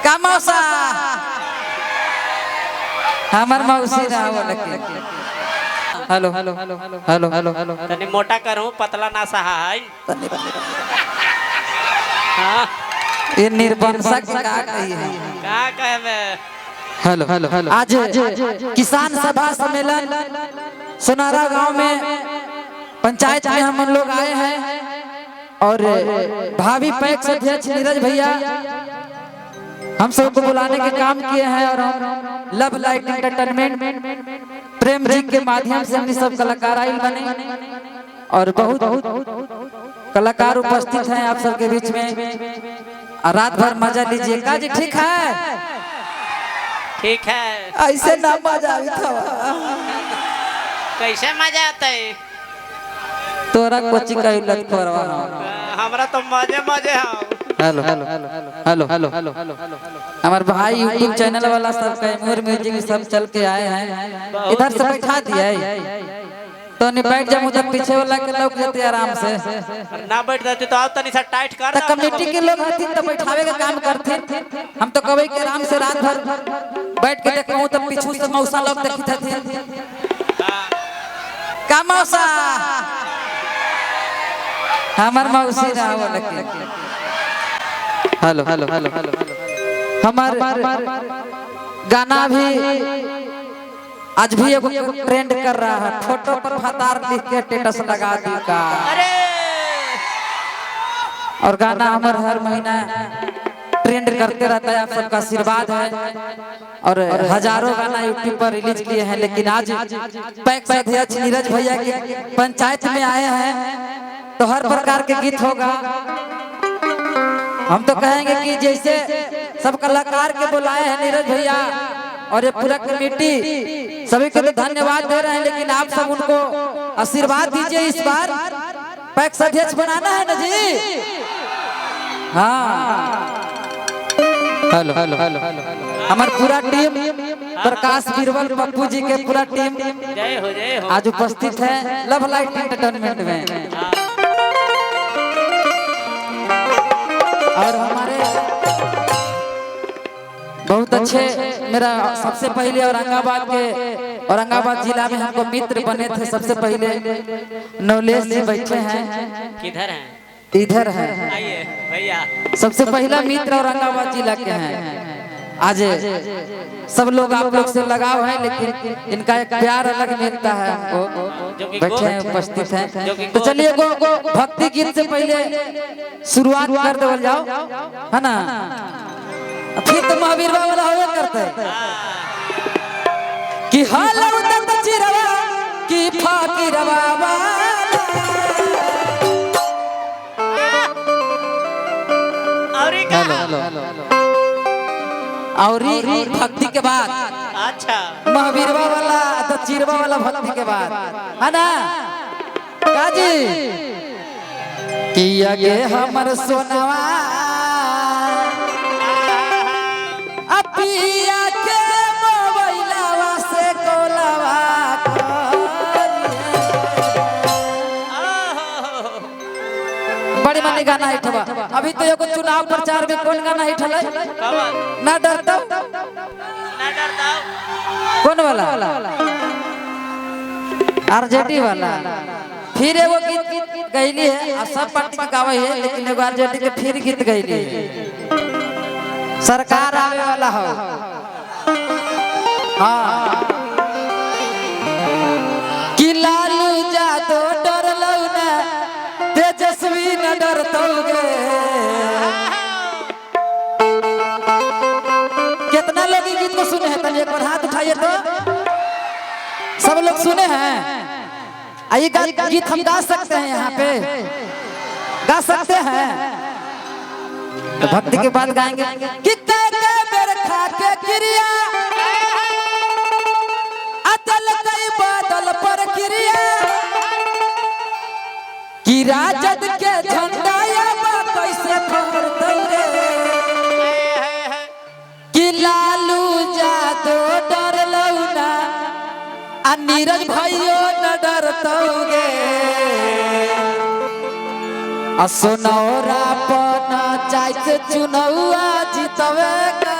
का मौसा हमार मौसी ना हो लगे। Hello hello hello hello hello hello तनी मोटा करूं पतला ना सहाय। हां ये निर्वंशक का कही है का कहबे। हेलो हेलो हेलो आज किसान सभा सम्मेलन सोनारा गांव में पंचायत में हम लोग आए हैं और भावी पैक्स अध्यक्ष नीरज भैया हम सबको बुलाने के काम किए हैं और हम love light entertainment Prem ji के माध्यम से हमने सब कलाकार आए बने और बहुत कलाकार उपस्थित हैं आप सबके बीच में। रात भर मजा लीजिए का जी ठीक है ठीक है ऐसे ना मजा था कैसे मजा आता है तोरा कोची का इल्लत करवा हमरा तो मजे मजे हां। Hello hello hello hello hello हमारे भाई यूट्यूब चैनल वाला सब कैमूर म्यूजिक सब चल के आए हैं इधर से बैठा दिए तो नहीं बैठ जा मुझे पीछे वाला के लोग रहते आराम से ना बैठ जाते तो आप तनी सा टाइट कर तो कमेटी के लोग हथिन तो बैठावे का काम करते हम तो कभी के आराम से रात भर बैठ के देखूं तो पीछू से मौसा लोग देखते थे का मौसा हमार मौसी ना हो लगे। हेलो हेलो हेलो हमार गाना भी आज भी एक ट्रेंड कर रहा है फोटो पर फतार लिख के स्टेटस लगा दी का अरे और गाना हमार हर महीना ट्रेंड करते रहता है आप सबका आशीर्वाद है और हजारों गाना यूट्यूब पर रिलीज किए हैं लेकिन आज पैक्स अध्यक्ष नीरज भैया की पंचायत में आए हैं तो हर प्रकार के गीत होगा। हम तो कहेंगे कि जैसे सब कलाकार के बुलाए हैं नीरज भैया और ये पूरा कमेटी सभी को तो धन्यवाद दे रहे हैं लेकिन आप सब उनको आशीर्वाद दीजिए इस बार पैक्स अध्यक्ष बनाना है ना जी। हाँ हेलो हेलो हेलो हमारे पूरा टीम प्रकाश बीरबल पप्पू जी के पूरा टीम जय हो आज उपस्थित है लव लाइट एंटरटेनमेंट में और हमारे बहुत अच्छे मेरा सबसे पहले औरंगाबाद जिला में हमको मित्र बने थे सबसे पहले नौलेश जी बैठे हैं किधर हैं इधर है आइए भैया सबसे सबसे पहला मित्र औरंगाबाद जिला के हैं आज सब लोग आप लोग से लगाव है लेकिन इनका एक प्यार अलग मिलता है हमको बैठे हैं उपस्थित हैं तो चलिए वो भक्ति गीत से पहले शुरुआत कर दो जाओ है ना फिर तो महावीर बाबा होवे करते कि हालौ तत चिरवा की फाकिरवा और भक्ति के बाद अच्छा महावीरवा वाला तो चिरवा वाला भक्ति के बाद है ना काजी कि आगे हमर सोनवा अपिया के मोबाइलवा से कोलवा बड़ी मानी गाना हिटवा अभी तो एगो चुनाव प्रचार में कौन गाना हिटल ना डरता कौन वाला आरजेडी वाला फिर एगो गीत गईली है आ सब पार्टी के गावे है लेकिन एगो आरजेडी के फिर गीत गईली है सरकार आवे वाला हो हां कि लालू जादो डरलौ ना तेजस्वी न डरतोगे कितना लोग ये गीत को सुने हैं तनी एक बार हाथ उठाइए तो सब लोग सुने हैं आइए गीत हम गा सकते हैं यहाँ पे गा सकते हैं तो भक्ति के बाद गाएंगे कि तेरे मेरे खाके क्रिया अतल कई बादल पर क्रिया कि राजद के झंडा कैसे फहरतौ रे कि लालू जादो डरलौ ना आ नीरज भाइयो न डरतौगे आ सोनौरा पना चाय से चुनौआ जीतवे का